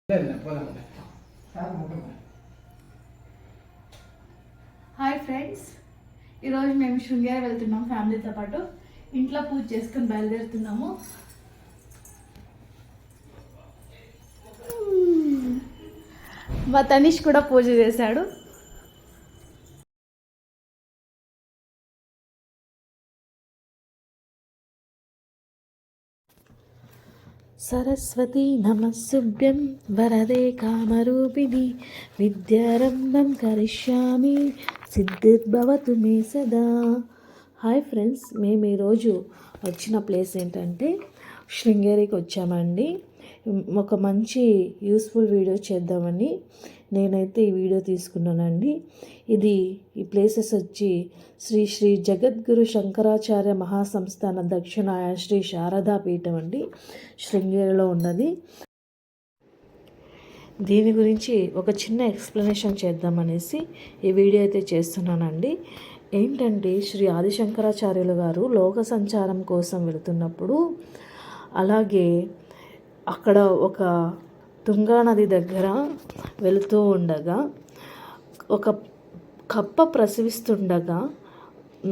Hi friends, ఈరోజు మేము శృంగేరి వెళ్తున్నాం ఫ్యామిలీతో పాటు. ఇంట్లో పూజ చేసుకుని బయలుదేరుతున్నాము. మా తనీష్ కూడా పూజ చేశాడు. సరస్వతీ నమస్సుభ్యం వరదే కామరూపిణి విద్యారంభం కరిష్యామి సిద్ధిర్భవతు మే సదా. హాయ్ ఫ్రెండ్స్, మేము ఈరోజు వచ్చిన ప్లేస్ ఏంటంటే శృంగేరికి వచ్చామండి. ఒక మంచి యూస్ఫుల్ వీడియో చేద్దామని నేనైతే ఈ వీడియో తీసుకున్నానండి. ఈ ప్లేసెస్ వచ్చి శ్రీ శ్రీ జగద్గురు శంకరాచార్య మహాసంస్థాన దక్షిణాయ శ్రీ శారదా పీఠం అండి, శృంగేరిలో ఉన్నది. దీని గురించి ఒక చిన్న ఎక్స్ప్లెనేషన్ చేద్దామనేసి ఈ వీడియో అయితే చేస్తున్నానండి. ఏంటంటే శ్రీ ఆదిశంకరాచార్యులు గారు లోక సంచారం కోసం వెళుతున్నప్పుడు, అలాగే అక్కడ ఒక తుంగా నది దగ్గర వెళుతూ ఉండగా ఒక కప్ప ప్రసవిస్తుండగా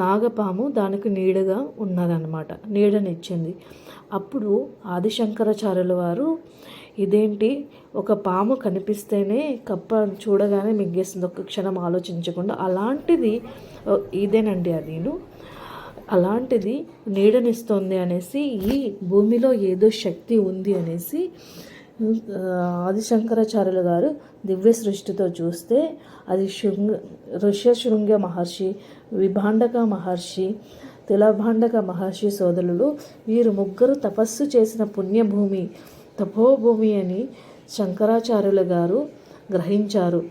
నాగపాము దానికి నీడగా ఉన్నదన్నమాట, నీడనిచ్చింది. అప్పుడు ఆదిశంకరాచార్యుల వారు, ఇదేంటి ఒక పాము కనిపిస్తేనే కప్ప చూడగానే మింగేస్తుంది, ఒక్క క్షణం ఆలోచించకుండా, అలాంటిది ఇదేనండి అదిను, అలాంటిది నీడనిస్తుంది అనేసి, ఈ భూమిలో ఏదో శక్తి ఉంది అనేసి ఆదిశంకరాచార్యుల గారు దివ్య సృష్టితో చూస్తే అది ఋష్యశృంగ మహర్షి, విభాండక మహర్షి, తిలభాండక మహర్షి సోదరులు, వీరు ముగ్గురు తపస్సు చేసిన పుణ్యభూమి, తపోభూమి అని శంకరాచార్యుల గారు గ్రహించారు.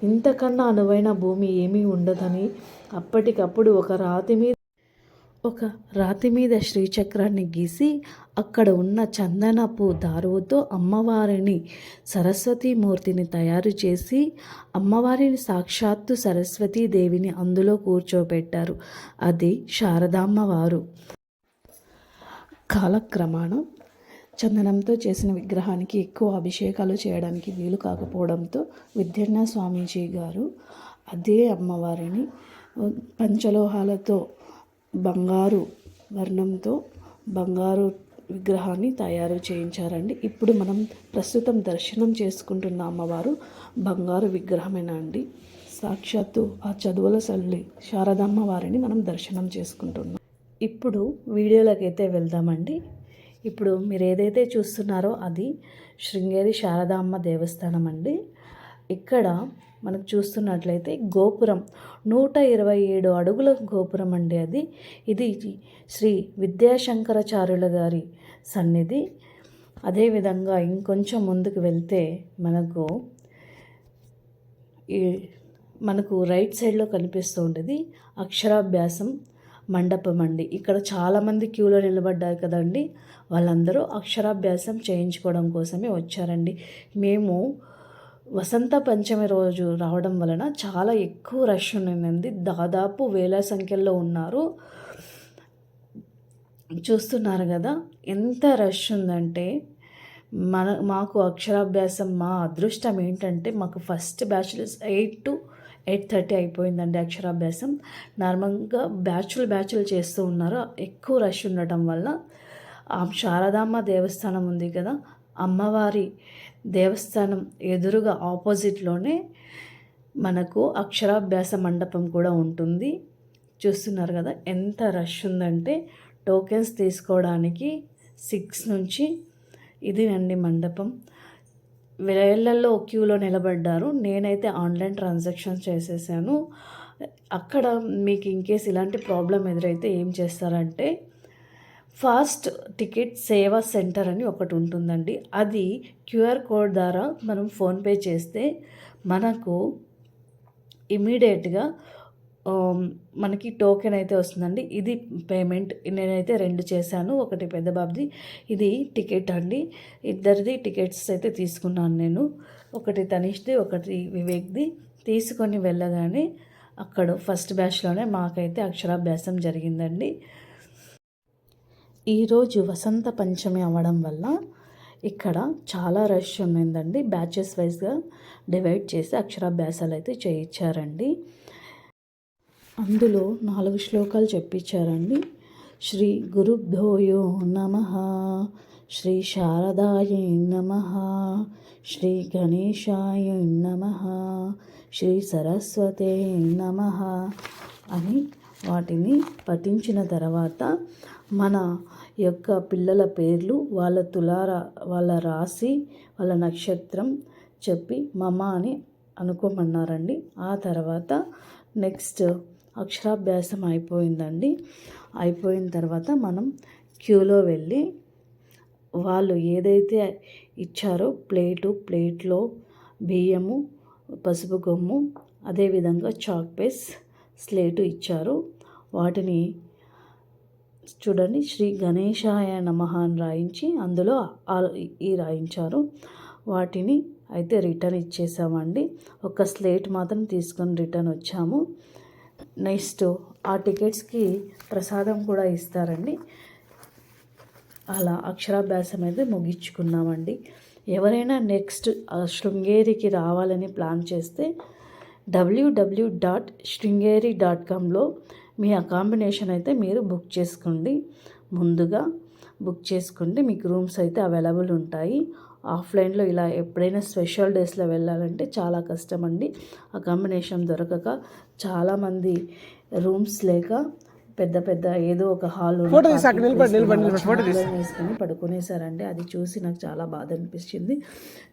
ఇంతకన్నా అనువైన భూమి ఏమీ ఉండదని అప్పటికప్పుడు ఒక రాతి మీద శ్రీచక్రాన్ని గీసి అక్కడ ఉన్న చందనపు దారువుతో అమ్మవారిని సరస్వతీమూర్తిని తయారు చేసి అమ్మవారిని సాక్షాత్తు సరస్వతీదేవిని అందులో కూర్చోబెట్టారు. అది శారదామ్మవారు. కాలక్రమాన చందనంతో చేసిన విగ్రహానికి ఎక్కువ అభిషేకాలు చేయడానికి వీలు కాకపోవడంతో విద్యన్న స్వామీజీ గారు అదే అమ్మవారిని పంచలోహాలతో బంగారు వర్ణంతో బంగారు విగ్రహాన్ని తయారు చేయించారండి. ఇప్పుడు మనం ప్రస్తుతం దర్శనం చేసుకుంటున్న అమ్మవారు బంగారు విగ్రహమేనండి. సాక్షాత్తు ఆ చదువుల సల్లి శారదమ్మ వారిని మనం దర్శనం చేసుకుంటున్నాం. ఇప్పుడు వీడియోలకైతే వెళ్దామండి. ఇప్పుడు మీరు ఏదైతే చూస్తున్నారో అది శృంగేరి శారదామ్మ దేవస్థానం అండి. ఇక్కడ మనకు చూస్తున్నట్లయితే గోపురం 127 అడుగుల గోపురం అండి. ఇది శ్రీ విద్యాశంకరాచార్యుల గారి సన్నిధి. అదేవిధంగా ఇంకొంచెం ముందుకు వెళ్తే మనకు రైట్ సైడ్లో కనిపిస్తూ ఉండేది అక్షరాభ్యాసం మండపం అండి. ఇక్కడ చాలామంది క్యూలో నిలబడ్డారు కదండి, వాళ్ళందరూ అక్షరాభ్యాసం చేయించుకోవడం కోసమే వచ్చారండి. మేము వసంత పంచమి రోజు రావడం వలన చాలా ఎక్కువ రష్ ఉన్నదండి. దాదాపు వేల సంఖ్యలో ఉన్నారు. చూస్తున్నారు కదా ఎంత రష్ ఉందంటే, మాకు అక్షరాభ్యాసం, మా అదృష్టం ఏంటంటే మాకు ఫస్ట్ బ్యాచ్లు 8 to 8:30 అయిపోయిందండి అక్షరాభ్యాసం. నార్మల్గా బ్యాచ్లు చేస్తూ ఉన్నారు. ఎక్కువ రష్ ఉండటం వల్ల ఆ శారదామ్మ దేవస్థానం ఉంది కదా, అమ్మవారి దేవస్థానం ఎదురుగా ఆపోజిట్లోనే మనకు అక్షరాభ్యాస మండపం కూడా ఉంటుంది. చూస్తున్నారు కదా ఎంత రష్ ఉందంటే, టోకెన్స్ తీసుకోవడానికి 6 నుంచి ఇది అండి మండపం. వేలల్లో క్యూలో నిలబడ్డారు. నేనైతే ఆన్లైన్ ట్రాన్సాక్షన్ చేసేసాను. అక్కడ మీకు ఇన్కేస్ ఇలాంటి ప్రాబ్లం ఎదురైతే ఏం చేస్తారంటే, ఫాస్ట్ టికెట్ సేవా సెంటర్ అని ఒకటి ఉంటుందండి. అది క్యూఆర్ కోడ్ ద్వారా మనం ఫోన్పే చేస్తే మనకు ఇమీడియట్గా మనకి టోకెన్ అయితే వస్తుందండి. ఇది పేమెంట్ నేనైతే 2 చేశాను. ఒకటి పెద్ద బాబుది, ఇది టికెట్ అండి. ఇద్దరిది టికెట్స్ అయితే తీసుకున్నాను నేను. ఒకటి తనీష్ది, ఒకటి వివేక్ది. తీసుకొని వెళ్ళగానే అక్కడ ఫస్ట్ బ్యాచ్లోనే మాకైతే అక్షరాభ్యాసం జరిగిందండి. ఈరోజు వసంత పంచమి అవ్వడం వల్ల ఇక్కడ చాలా రష్ ఉండిందండి. బ్యాచెస్ వైజ్గా డివైడ్ చేసి అక్షరాభ్యాసాలు అయితే చేయించారండి. అందులో 4 శ్లోకాలు చెప్పించారండి. శ్రీ గురుభ్యోయో నమః, శ్రీ శారదాయ నమః, శ్రీ గణేశాయ నమః, శ్రీ సరస్వతే నమః అని వాటిని పఠించిన తర్వాత మన యొక్క పిల్లల పేర్లు, వాళ్ళ రాశి, వాళ్ళ నక్షత్రం చెప్పి మమ అని అనుకోమన్నారండి. ఆ తర్వాత నెక్స్ట్ అక్షరాభ్యాసం అయిపోయిందండి. అయిపోయిన తర్వాత మనం క్యూలో వెళ్ళి వాళ్ళు ఏదైతే ఇచ్చారో ప్లేట్లో బియ్యము, పసుపు కొమ్ము, అదేవిధంగా చాక్ పీస్, స్లేటు ఇచ్చారు. వాటిని చూడండి, శ్రీ గణేశాయ నమః అని రాయించి అందులో ఈ రాయించారు. వాటిని అయితే రిటర్న్ ఇచ్చేసామండి. ఒక స్లేట్ మాత్రం తీసుకొని రిటర్న్ వచ్చాము. నెక్స్ట్ ఆ టికెట్స్కి ప్రసాదం కూడా ఇస్తారండి. అలా అక్షరాభ్యాసం అయితే ముగించుకున్నామండి. ఎవరైనా నెక్స్ట్ శృంగేరికి రావాలని ప్లాన్ చేస్తే www.sringeri.comలో మీ అకామిడేషన్ అయితే మీరు బుక్ చేసుకోండి. ముందుగా బుక్ చేసుకుంటే మీకు రూమ్స్ అయితే అవైలబుల్ ఉంటాయి. ఆఫ్లైన్లో ఇలా ఎప్పుడైనా స్పెషల్ డేస్లో వెళ్ళాలంటే చాలా కష్టం అండి. అకామిడేషన్ దొరకక చాలామంది రూమ్స్ లేక పెద్ద ఏదో ఒక హాల్ వేసుకొని పడుకునేసారండి. అది చూసి నాకు చాలా బాధ అనిపించింది.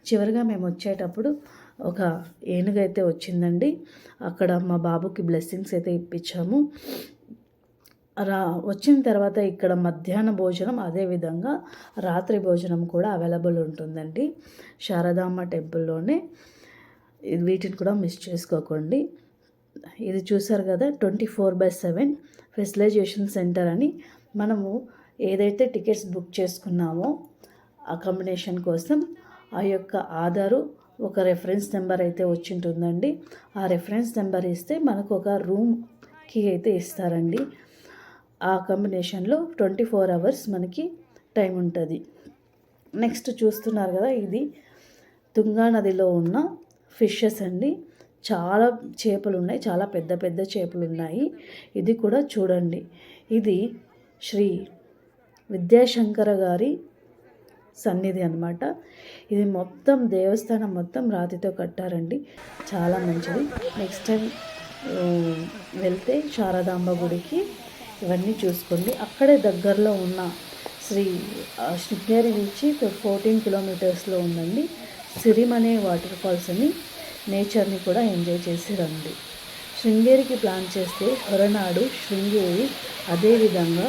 చివరిగా మేము వచ్చేటప్పుడు ఒక ఏనుగైతే వచ్చిందండి. అక్కడ మా బాబుకి బ్లెస్సింగ్స్ అయితే ఇప్పించాము. వచ్చిన తర్వాత ఇక్కడ మధ్యాహ్న భోజనం, అదేవిధంగా రాత్రి భోజనం కూడా అవైలబుల్ ఉంటుందండి శారదాంబ టెంపుల్లోనే. వీటిని కూడా మిస్ చేసుకోకండి. ఇది చూసారు కదా, 24/7 ఫెసిలైజేషన్ సెంటర్ అని. మనము ఏదైతే టికెట్స్ బుక్ చేసుకున్నామో అకామిడేషన్ కోసం, ఆ యొక్క ఆధారు ఒక రెఫరెన్స్ నెంబర్ అయితే వచ్చి ఉంటుందండి. ఆ రెఫరెన్స్ నెంబర్ ఇస్తే మనకు ఒక రూమ్కి అయితే ఇస్తారండి. ఆ అకామిడేషన్లో 24 hours మనకి టైం ఉంటుంది. నెక్స్ట్ చూస్తున్నారు కదా, ఇది తుంగా నదిలో ఉన్న ఫిషెస్ అండి. చాలా చేపలు ఉన్నాయి, చాలా పెద్ద చేపలు ఉన్నాయి. ఇది కూడా చూడండి. ఇది శ్రీ విద్యాశంకర గారి సన్నిధి అన్నమాట. ఇది మొత్తం దేవస్థానం మొత్తం రాతితో కట్టారండి. చాలా మంచిది. నెక్స్ట్ టైం వెళ్తే శారదాంబ గుడికి ఇవన్నీ చూసుకోండి. అక్కడే దగ్గరలో ఉన్న శృంగేరి నుంచి 14 kilometers ఉందండి సిరిమనే వాటర్ ఫాల్స్ అని. నేచర్ని కూడా ఎంజాయ్ చేసి రండి. శృంగేరికి ప్లాన్ చేస్తే హొరనాడు, శృంగేరి, అదేవిధంగా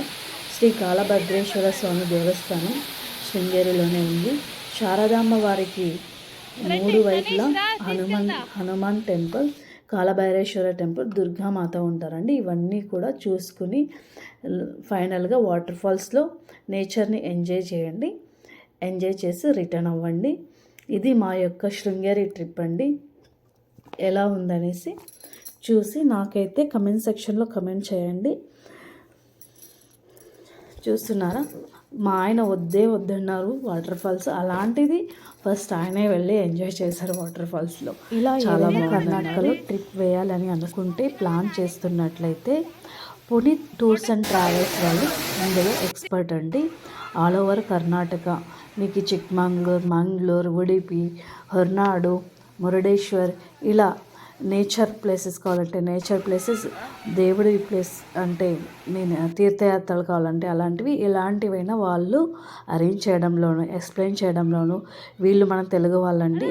శ్రీ కాలభద్రేశ్వర స్వామి దేవస్థానం శృంగేరిలోనే ఉంది. శారదాంబ వారికి 3 వైపులా హనుమాన్ టెంపుల్, కాలభైరేశ్వర టెంపుల్, దుర్గామాత ఉంటారండి. ఇవన్నీ కూడా చూసుకుని ఫైనల్గా వాటర్ ఫాల్స్లో నేచర్ని ఎంజాయ్ చేయండి. ఎంజాయ్ చేసి రిటర్న్ అవ్వండి. ఇది మా యొక్క శృంగేరి ట్రిప్ అండి. ఎలా ఉందనేసి చూసి నాకైతే కమెంట్ సెక్షన్లో కమెంట్ చేయండి. చూస్తున్నారా, మా ఆయన వద్దన్నారు వాటర్ ఫాల్స్. అలాంటిది ఫస్ట్ ఆయనే వెళ్ళి ఎంజాయ్ చేశారు వాటర్ ఫాల్స్లో. ఇలా చాలా కర్ణాటకలో ట్రిప్ వేయాలని అనుకుంటే ప్లాన్ చేస్తున్నట్లయితే పునీత్ టూర్స్ అండ్ ట్రావెల్స్ వాళ్ళు ఇందులో ఎక్స్పర్ట్ అండి. ఆల్ ఓవర్ కర్ణాటక మీకు చిక్మంగళూరు, మంగళూరు, ఉడిపి, హొర్నాడు, మురుడేశ్వర్, ఇలా నేచర్ ప్లేసెస్ కావాలంటే నేచర్ ప్లేసెస్, దేవుడి ప్లేస్ అంటే నేను తీర్థయాత్రలు కావాలంటే అలాంటివి, ఎలాంటివైనా వాళ్ళు అరేంజ్ చేయడంలోనూ ఎక్స్ప్లెయిన్ చేయడంలోనూ వీళ్ళు మన తెలుగు వాళ్ళండి.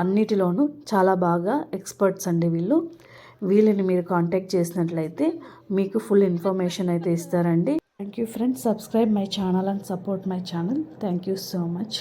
అన్నిటిలోనూ చాలా బాగా ఎక్స్పర్ట్స్ అండి వీళ్ళని మీరు కాంటాక్ట్ చేసినట్లయితే మీకు ఫుల్ ఇన్ఫర్మేషన్ అయితే ఇస్తారండి. Thank you friends. Subscribe my channel and support my channel. Thank you so much.